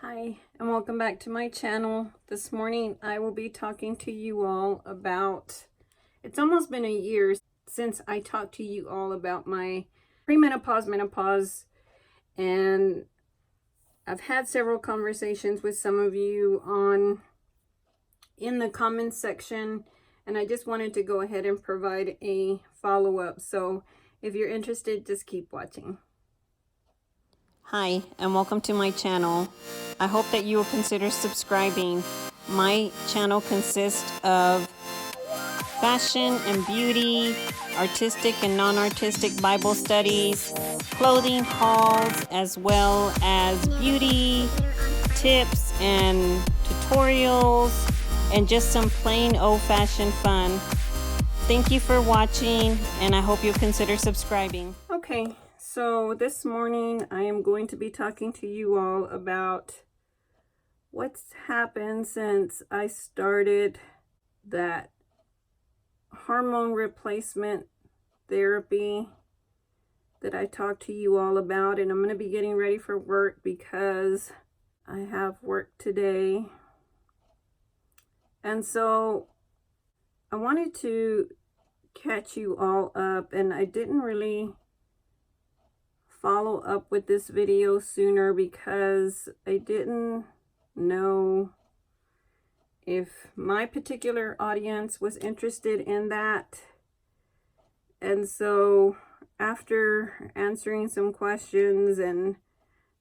Hi, and welcome back to my channel. This morning I will be talking to you all about, it's almost been a year since I talked to you all about my premenopause, menopause, and I've had several conversations with some of you in the comments section, and I just wanted to go ahead and provide a follow-up. So if you're interested, just keep watching. Hi, and welcome to my channel. I hope that you will consider subscribing. My channel consists of fashion and beauty, artistic and non-artistic Bible studies, clothing hauls, as well as beauty tips and tutorials, and just some plain old-fashioned fun. Thank you for watching, and I hope you'll consider subscribing. Okay. So this morning I am going to be talking to you all about what's happened since I started that hormone replacement therapy that I talked to you all about. And I'm going to be getting ready for work because I have work today. And so I wanted to catch you all up, and I didn't really follow up with this video sooner because I didn't know if my particular audience was interested in that. And so after answering some questions and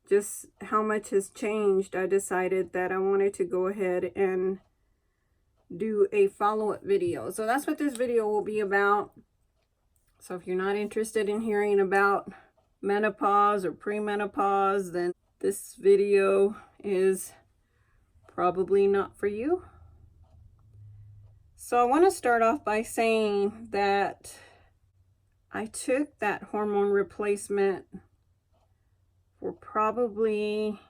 just how much has changed, I decided that I wanted to go ahead and do a follow-up video. So that's what this video will be about. So if you're not interested in hearing about menopause or premenopause, then this video is probably not for you. So I want to start off by saying that I took that hormone replacement for probably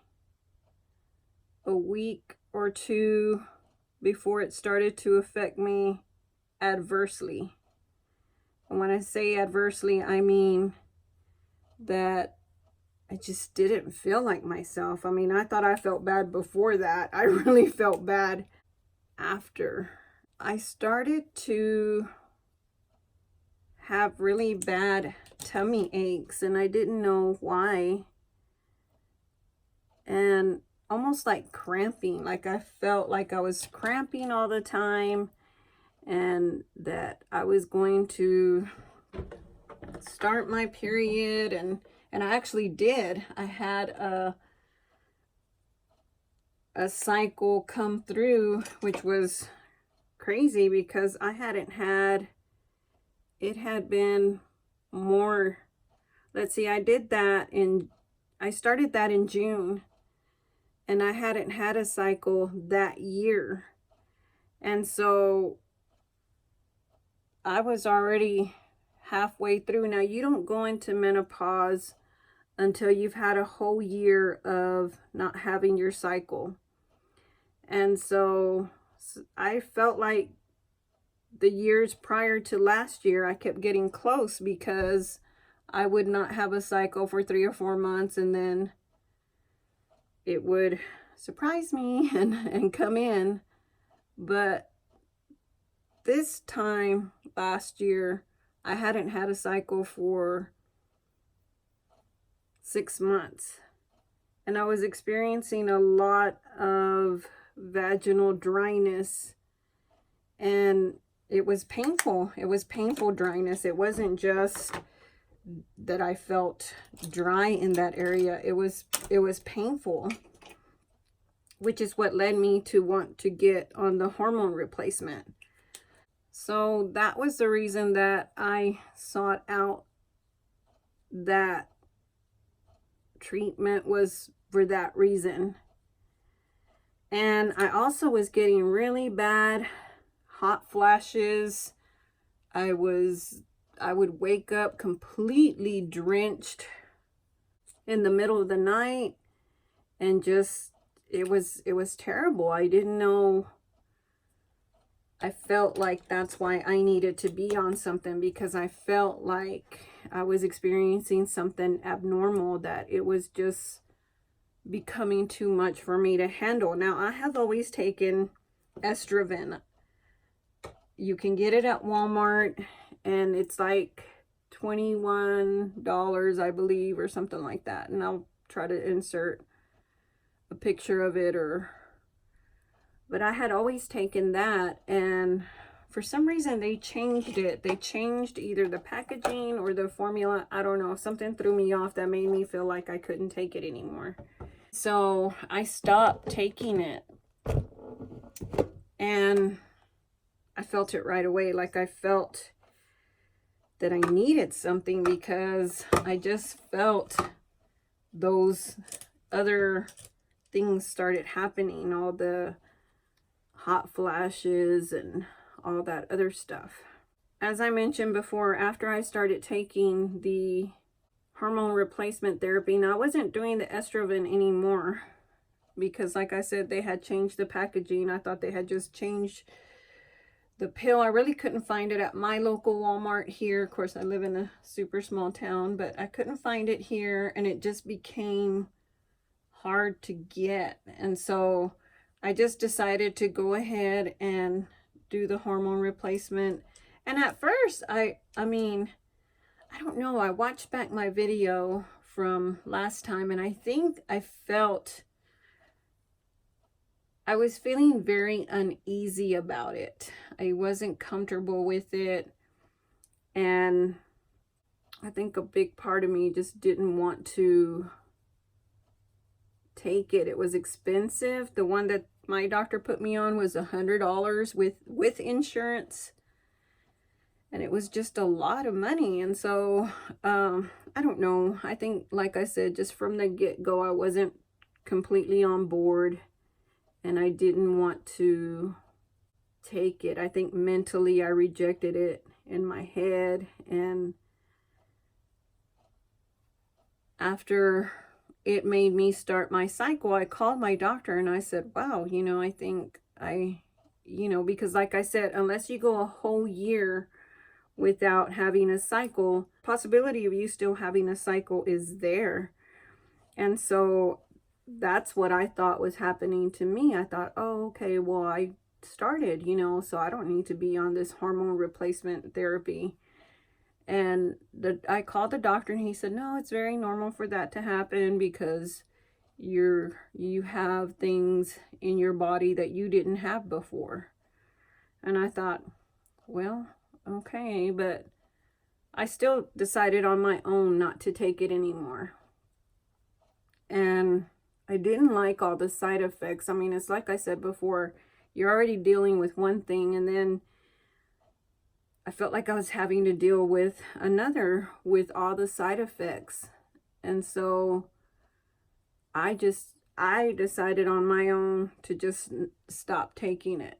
a week or two before it started to affect me adversely. And when I say adversely, I mean that I just didn't feel like myself. I mean, I thought I felt bad before that. I really felt bad after. I started to have really bad tummy aches, and I didn't know why. And almost like cramping, like I felt like I was cramping all the time, and that I was going to start my period, and I actually did. I had a cycle come through, which was crazy because I hadn't had, it had been more, let's see, I started that in June, and I hadn't had a cycle that year. And so I was already halfway through. Now, you don't go into menopause until you've had a whole year of not having your cycle. And so I felt like the years prior to last year, I kept getting close because I would not have a cycle for 3 or 4 months, and then it would surprise me and come in. But this time last year, I hadn't had a cycle for 6 months, and I was experiencing a lot of vaginal dryness, and it was painful. It was painful dryness. It wasn't just that I felt dry in that area. It was painful, which is what led me to want to get on the hormone replacement. So that was the reason that I sought out that treatment, was for that reason. And I also was getting really bad hot flashes. I would wake up completely drenched in the middle of the night, and just it was terrible. I didn't know. I felt like that's why I needed to be on something, because I felt like I was experiencing something abnormal, that it was just becoming too much for me to handle. Now, I have always taken Estroven. You can get it at Walmart, and it's like $21, I believe, or something like that. And I'll try to insert a picture of it, but I had always taken that, and for some reason they changed it. They changed either the packaging or the formula. I don't know. Something threw me off that made me feel like I couldn't take it anymore. So I stopped taking it, and I felt it right away. Like, I felt that I needed something, because I just felt those other things started happening, all the hot flashes and all that other stuff. As I mentioned before, after I started taking the hormone replacement therapy, now I wasn't doing the Estroven anymore, because like I said, they had changed the packaging. I thought they had just changed the pill. I really couldn't find it at my local Walmart here. Of course, I live in a super small town, but I couldn't find it here, and it just became hard to get. And so I just decided to go ahead and do the hormone replacement. And at first, I mean, I don't know, I watched back my video from last time, and I think I was feeling very uneasy about it. I wasn't comfortable with it, and I think a big part of me just didn't want to take it. It was expensive. The one that my doctor put me on was $100 with insurance, and it was just a lot of money. And so I don't know, I think, like I said, just from the get-go, I wasn't completely on board, and I didn't want to take it. I think mentally I rejected it in my head. And after it made me start my cycle, I called my doctor and I said, wow, you know, I think because like I said, unless you go a whole year without having a cycle, possibility of you still having a cycle is there. And so that's what I thought was happening to me. I thought, oh, okay, well, I started, so I don't need to be on this hormone replacement therapy. And I called the doctor, and he said, no, it's very normal for that to happen, because you have things in your body that you didn't have before. And I thought, well, okay, but I still decided on my own not to take it anymore. And I didn't like all the side effects. I mean, it's like I said before, you're already dealing with one thing, and then I felt like I was having to deal with another with all the side effects. And so I decided on my own to just stop taking it.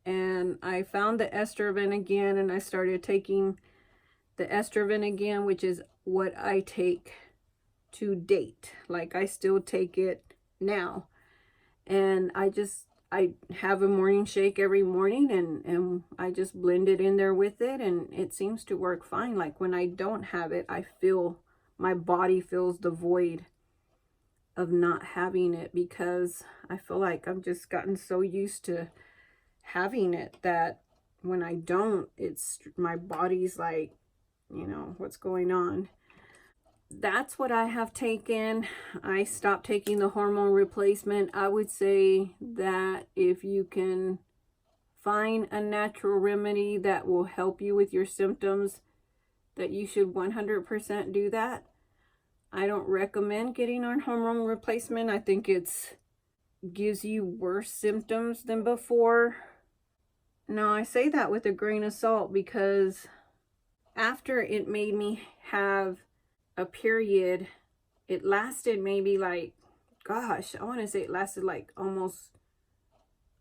And I found the Estroven again, and I started taking the Estroven again, which is what I take to date. Like, I still take it now. And I have a morning shake every morning, and I just blend it in there with it, and it seems to work fine. Like, when I don't have it, I feel my body feels the void of not having it, because I feel like I've just gotten so used to having it that when I don't, my body's like, what's going on? That's what I have taken. I stopped taking the hormone replacement. I would say that if you can find a natural remedy that will help you with your symptoms, that you should 100% do that. I don't recommend getting on hormone replacement. I think it gives you worse symptoms than before. Now, I say that with a grain of salt, because after it made me have a period, it lasted maybe like, gosh, I want to say it lasted like almost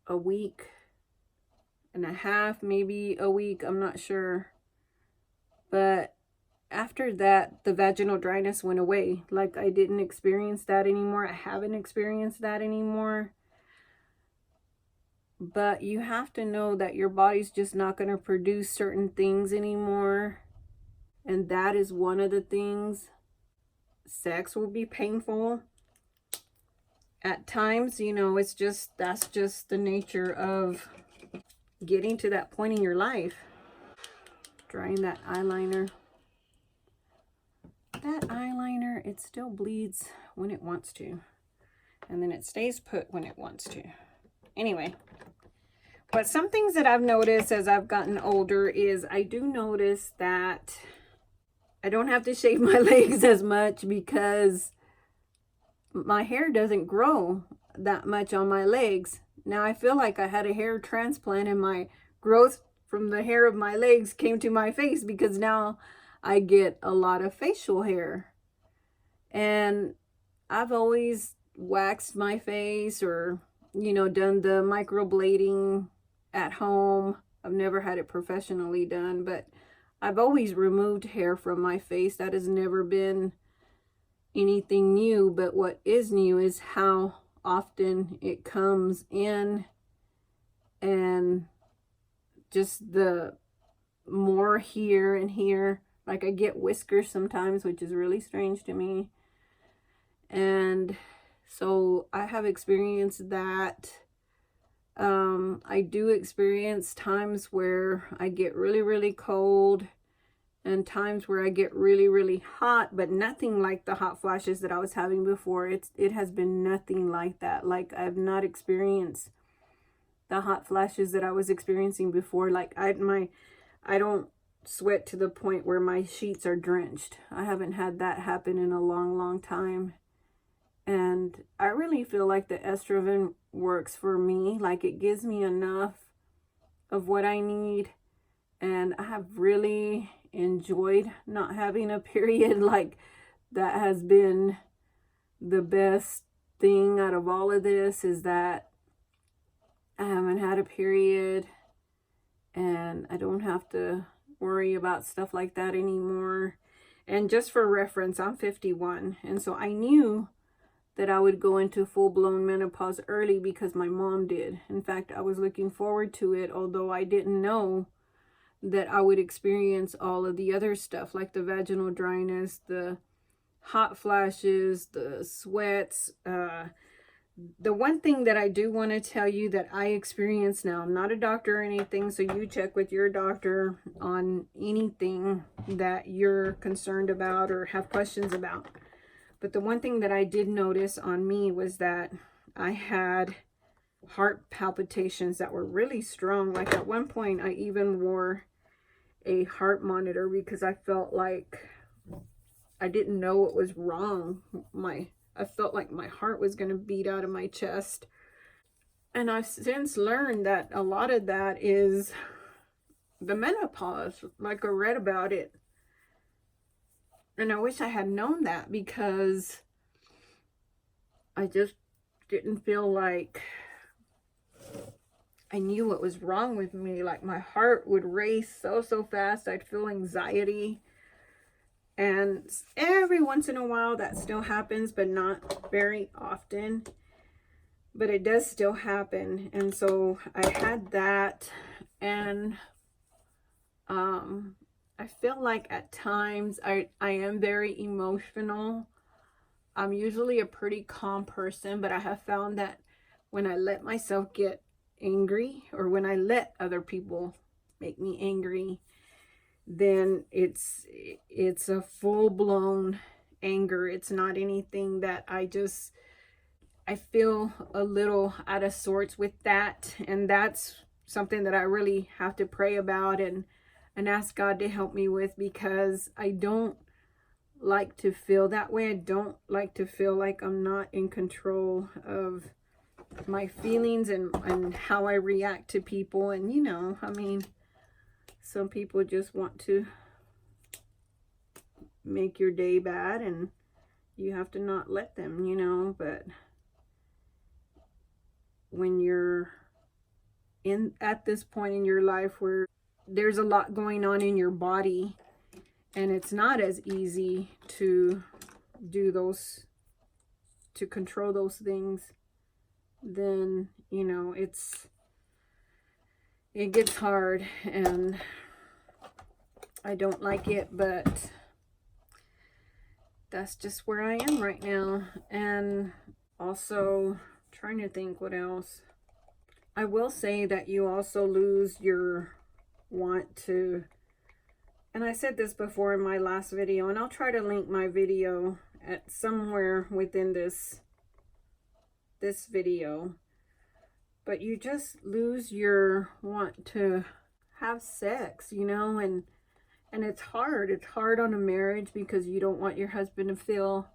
a week and a half, maybe a week, I'm not sure. But after that, the vaginal dryness went away. Like, I didn't experience that anymore. I haven't experienced that anymore. But you have to know that your body's just not going to produce certain things anymore. And that is one of the things. Sex will be painful. at times, you know, that's just the nature of getting to that point in your life. Drying that eyeliner. That eyeliner, it still bleeds when it wants to. And then it stays put when it wants to. Anyway. But some things that I've noticed as I've gotten older is I do notice that I don't have to shave my legs as much because my hair doesn't grow that much on my legs. Now I feel like I had a hair transplant and my growth from the hair of my legs came to my face because now I get a lot of facial hair. And I've always waxed my face or, you know, done the microblading at home. I've never had it professionally done, but I've always removed hair from my face. That has never been anything new, but what is new is how often it comes in, and just the more here and here. Like I get whiskers sometimes, which is really strange to me. And so I have experienced that. I do experience times where I get really, really cold and times where I get really, really hot, but nothing like the hot flashes that I was having before. It has been nothing like that. Like I've not experienced the hot flashes that I was experiencing before. Like I don't sweat to the point where my sheets are drenched. I haven't had that happen in a long, long time. And I really feel like the Estroven works for me. Like it gives me enough of what I need. And I have really enjoyed not having a period. Like that has been the best thing out of all of this, is that I haven't had a period and I don't have to worry about stuff like that anymore. And just for reference, I'm 51. And so I knew that I would go into full-blown menopause early because my mom did. In fact, I was looking forward to it, although I didn't know that I would experience all of the other stuff, like the vaginal dryness, the hot flashes, the sweats. The one thing that I do want to tell you that I experience now, I'm not a doctor or anything, so you check with your doctor on anything that you're concerned about or have questions about. But the one thing that I did notice on me was that I had heart palpitations that were really strong. Like at one point, I even wore a heart monitor because I felt like I didn't know what was wrong. I felt like my heart was going to beat out of my chest. And I've since learned that a lot of that is the menopause. Like I read about it. And I wish I had known that because I just didn't feel like I knew what was wrong with me. Like my heart would race so fast. I'd feel anxiety. And every once in a while that still happens, but not very often. But it does still happen. And so I had that. And I feel like at times I am very emotional. I'm usually a pretty calm person, but I have found that when I let myself get angry, or when I let other people make me angry, then it's a full-blown anger. It's not anything that I feel a little out of sorts with that. And that's something that I really have to pray about and ask God to help me with, because I don't like to feel that way. I don't like to feel like I'm not in control of my feelings and how I react to people. And you know, I mean, some people just want to make your day bad and you have to not let them, you know. But when you're at this point in your life where there's a lot going on in your body and it's not as easy to do those, to control those things, then, you know, it gets hard and I don't like it, but that's just where I am right now. And Also, trying to think what else. I will say that you also lose your want to, and I said this before in my last video, and I'll try to link my video at somewhere within this video, but you just lose your want to have sex, you know, and it's hard. It's hard on a marriage because you don't want your husband to feel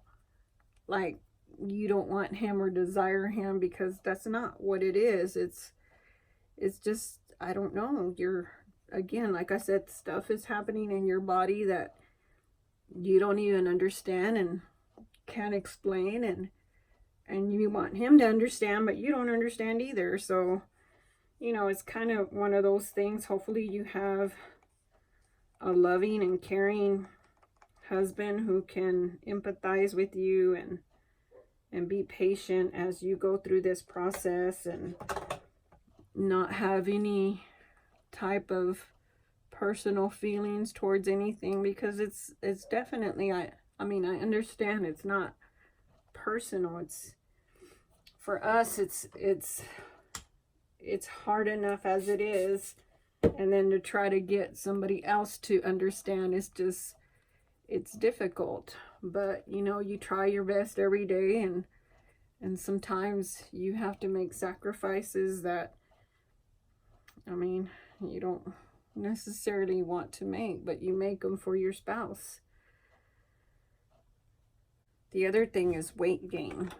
like you don't want him or desire him, because that's not what it is. It's just, I don't know, you're, again, like I said, stuff is happening in your body that you don't even understand and can't explain, and you want him to understand, but you don't understand either. So, you know, it's kind of one of those things. Hopefully you have a loving and caring husband who can empathize with you and be patient as you go through this process, and not have any type of personal feelings towards anything, because it's definitely, I mean, I understand it's not personal. It's, for us, it's hard enough as it is, and then to try to get somebody else to understand is just, it's difficult. But you know, you try your best every day, and sometimes you have to make sacrifices that, I mean, you don't necessarily want to make, but you make them for your spouse. The other thing is weight gain.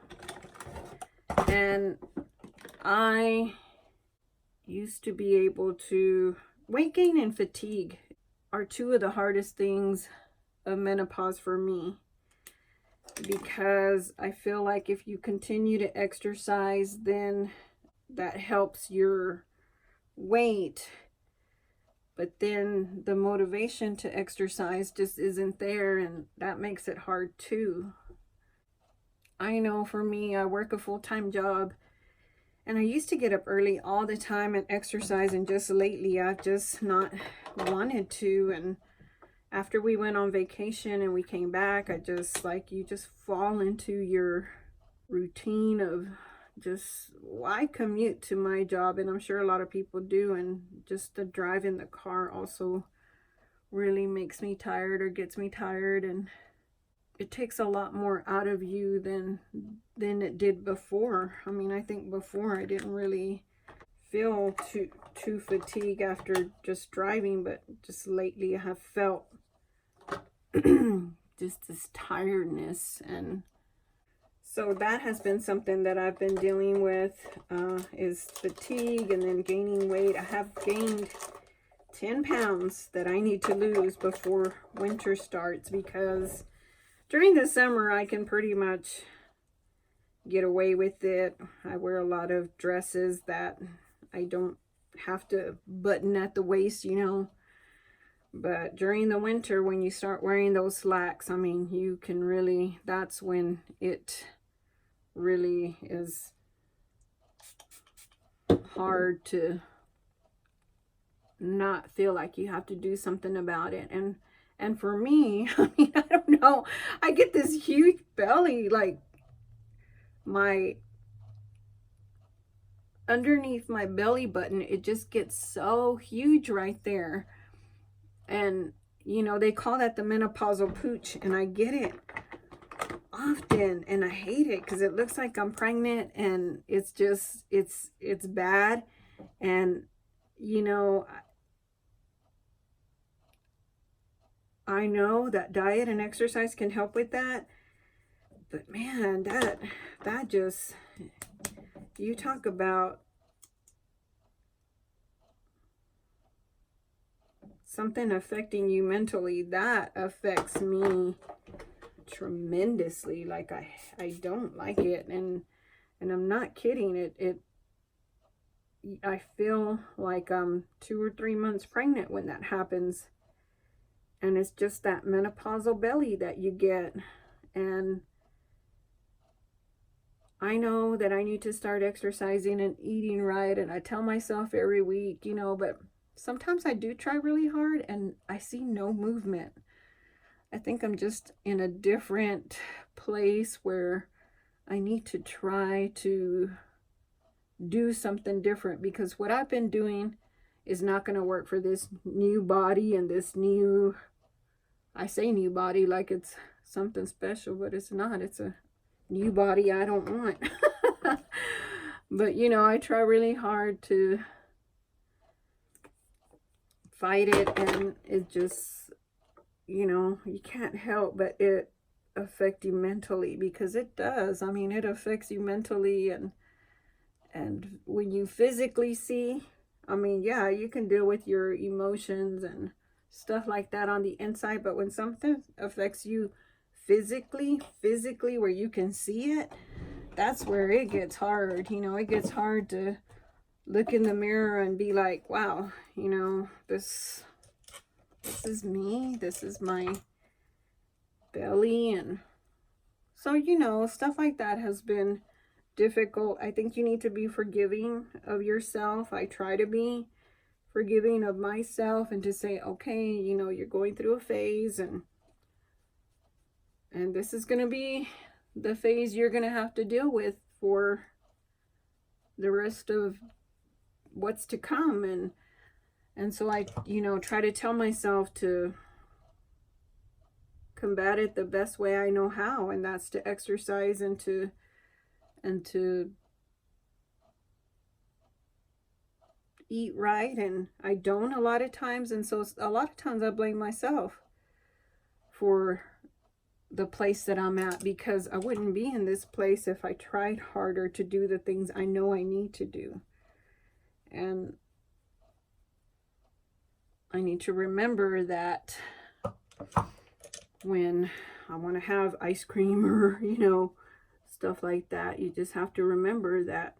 And I used to be able to, weight gain and fatigue are two of the hardest things of menopause for me, because I feel like if you continue to exercise, then that helps your weight, but then the motivation to exercise just isn't there, and that makes it hard too. I know for me, I work a full-time job, and I used to get up early all the time and exercise, and just lately I've just not wanted to. And after we went on vacation and we came back, I just, like, you just fall into your routine of just, why commute to my job? And I'm sure a lot of people do, and just the drive in the car also really makes me tired or gets me tired, and it takes a lot more out of you than it did before. I mean, I think before I didn't really feel too fatigued after just driving, but just lately I have felt just this tiredness. And so that has been something that I've been dealing with, is fatigue, and then gaining weight. I have gained 10 pounds that I need to lose before winter starts, because during the summer I can pretty much get away with it. I wear a lot of dresses that I don't have to button at the waist, you know. But during the winter, when you start wearing those slacks, I mean, you can really, that's when it really is hard to not feel like you have to do something about it. And for me, I mean, I don't know, I get this huge belly, like my, underneath my belly button, it just gets so huge right there. And you know, they call that the menopausal pooch, and I get it often, and I hate it because it looks like I'm pregnant, and it's just, it's bad. And you know, I know that diet and exercise can help with that, but man, that just, you talk about something affecting you mentally, that affects me tremendously. Like I don't like it, and I'm not kidding. I feel like I'm 2 or 3 months pregnant when that happens, and it's just that menopausal belly that you get. And I know that I need to start exercising and eating right, and I tell myself every week, you know, but sometimes I do try really hard and I see no movement. I think I'm just in a different place where I need to try to do something different, because what I've been doing is not going to work for this new body and this new, I say new body like it's something special, but it's not. It's a new body I don't want. But you know, I try really hard to fight it, and it just, you know, you can't help but it affect you mentally, because it does. I mean, it affects you mentally, and when you physically see, I mean, yeah, you can deal with your emotions and stuff like that on the inside, but when something affects you physically where you can see it, that's where it gets hard. You know, it gets hard to look in the mirror and be like, wow, you know, this is me, this is my belly. And so, you know, stuff like that has been difficult. I think you need to be forgiving of yourself. I try to be forgiving of myself, and to say, okay, you know, you're going through a phase, and this is going to be the phase you're going to have to deal with for the rest of what's to come. And so I, you know, try to tell myself to combat it the best way I know how, and that's to exercise and to eat right. And I don't a lot of times, and so a lot of times I blame myself for the place that I'm at, because I wouldn't be in this place if I tried harder to do the things I know I need to do. And I need to remember that when I want to have ice cream or, you know, stuff like that, you just have to remember that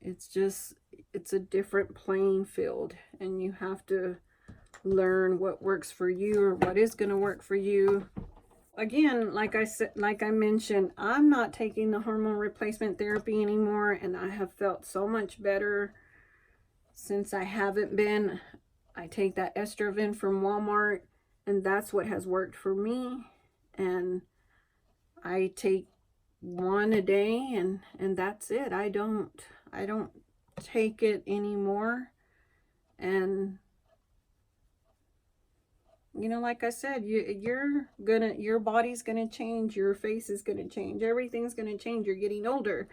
it's a different playing field, and you have to learn what works for you, or what is going to work for you. Again, like I mentioned, I'm not taking the hormone replacement therapy anymore, and I have felt so much better since I haven't been. I take that Estroven from Walmart, and that's what has worked for me. And I take one a day, and that's it. I don't take it anymore. And you know, like I said, your body's gonna change, your face is gonna change, everything's gonna change. You're getting older,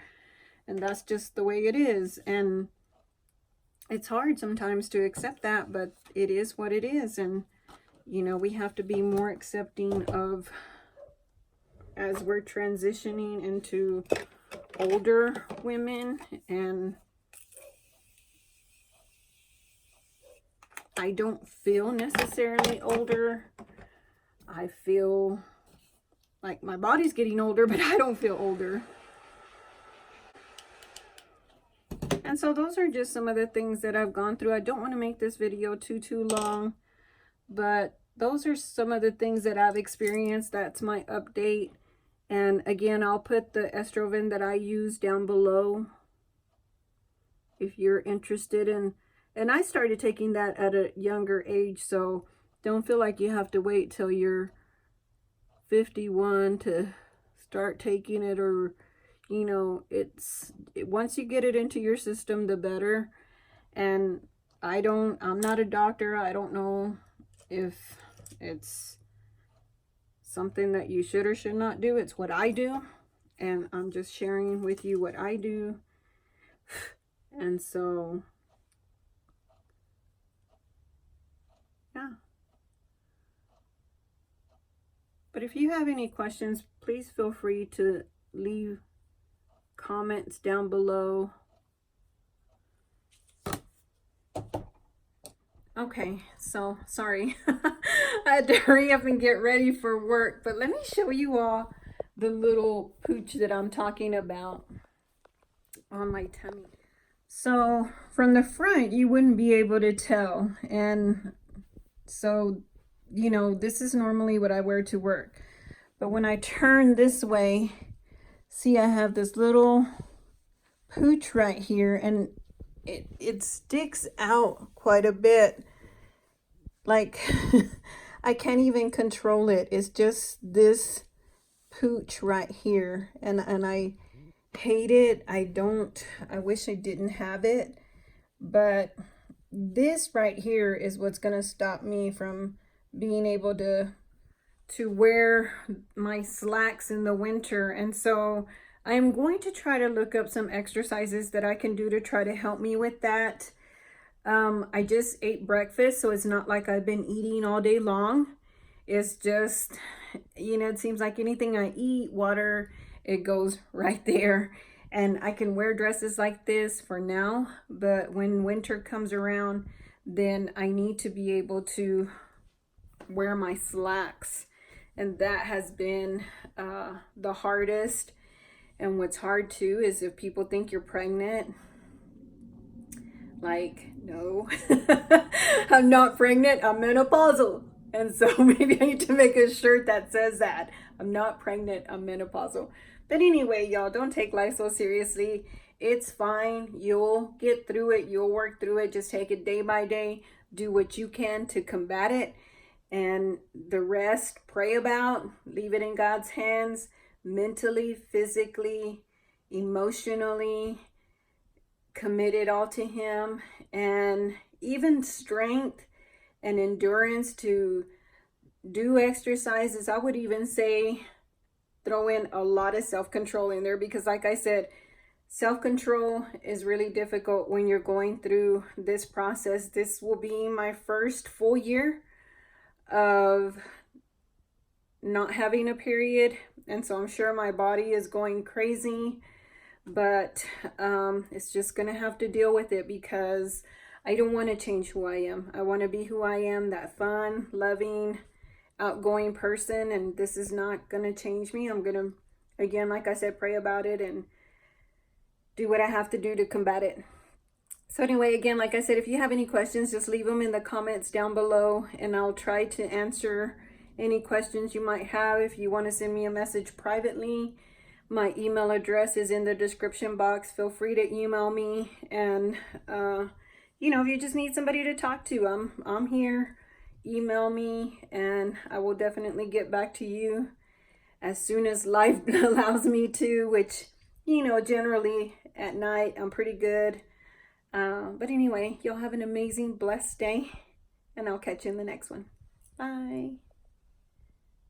and that's just the way it is. And it's hard sometimes to accept that, but it is what it is. And you know, we have to be more accepting of, as we're transitioning into older women. And I don't feel necessarily older. I feel like my body's getting older, but I don't feel older. And so those are just some of the things that I've gone through. I don't want to make this video too long, but those are some of the things that I've experienced. That's my update. And again, I'll put the Estroven that I use down below if you're interested in. And I started taking that at a younger age, so don't feel like you have to wait till you're 51 to start taking it, or, you know, once you get it into your system, the better. And I'm not a doctor. I don't know if it's something that you should or should not do. It's what I do, and I'm just sharing with you what I do. And so, yeah. But if you have any questions, please feel free to leave comments down below. Okay, so sorry. I had to hurry up and get ready for work, but let me show you all the little pooch that I'm talking about on my tummy. So from the front, you wouldn't be able to tell. And so, you know, this is normally what I wear to work. But when I turn this way, see, I have this little pooch right here, and it sticks out quite a bit. Like, I can't even control it. It's just this pooch right here, and I hate it. I wish I didn't have it, but this right here is what's going to stop me from being able to wear my slacks in the winter. And so I'm going to try to look up some exercises that I can do to try to help me with that. I just ate breakfast, so it's not like I've been eating all day long. It's just, you know, it seems like anything I eat, water, it goes right there. And I can wear dresses like this for now, but when winter comes around, then I need to be able to wear my slacks. And that has been the hardest. And what's hard too is if people think you're pregnant. Like, no, I'm not pregnant, I'm menopausal. And so maybe I need to make a shirt that says that. I'm not pregnant, I'm menopausal. But anyway, y'all, don't take life so seriously. It's fine. You'll get through it. You'll work through it. Just take it day by day. Do what you can to combat it. And the rest, pray about. Leave it in God's hands. Mentally, physically, emotionally. Commit it all to Him. And even strength and endurance to do exercises. I would even say throw in a lot of self-control in there, because like I said, self-control is really difficult when you're going through this process. This will be my first full year of not having a period, and so I'm sure my body is going crazy, but it's just gonna have to deal with it, because I don't want to change who I am. I want to be who I am, that fun, loving, outgoing person, and this is not going to change me. I'm going to, again, like I said, pray about it and do what I have to do to combat it. So anyway, again, like I said, if you have any questions, just leave them in the comments down below, and I'll try to answer any questions you might have. If you want to send me a message privately, my email address is in the description box. Feel free to email me, and you know, if you just need somebody to talk to, I'm here. Email me, and I will definitely get back to you as soon as life allows me to, which, you know, generally at night I'm pretty good. But anyway, y'all have an amazing, blessed day, and I'll catch you in the next one. Bye.